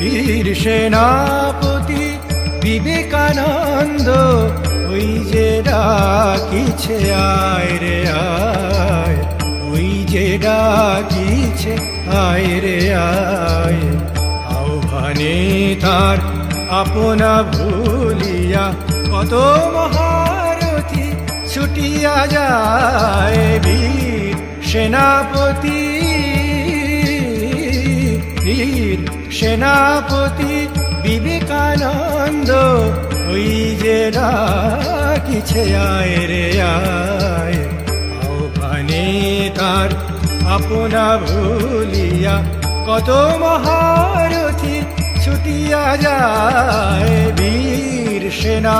বীর সেনাপতি বিবেকানন্দ ওই যে ডাকিছে আয় রে আয়, ওই যে ডাকিছে আয় রে আয়। আহ্বানে তার আপনা ভুলিয়া কত মহারথী ছুটিয়া যায়। বীর সেনাপতি, বীর সেনাপতি বিবেকানন্দ ওই যে ডাকিছে আয় রে আয়। আহ্বানে তার আপনা ভুলিয়া কত মহারথী ছুটিয়া যায়। বীর সেনা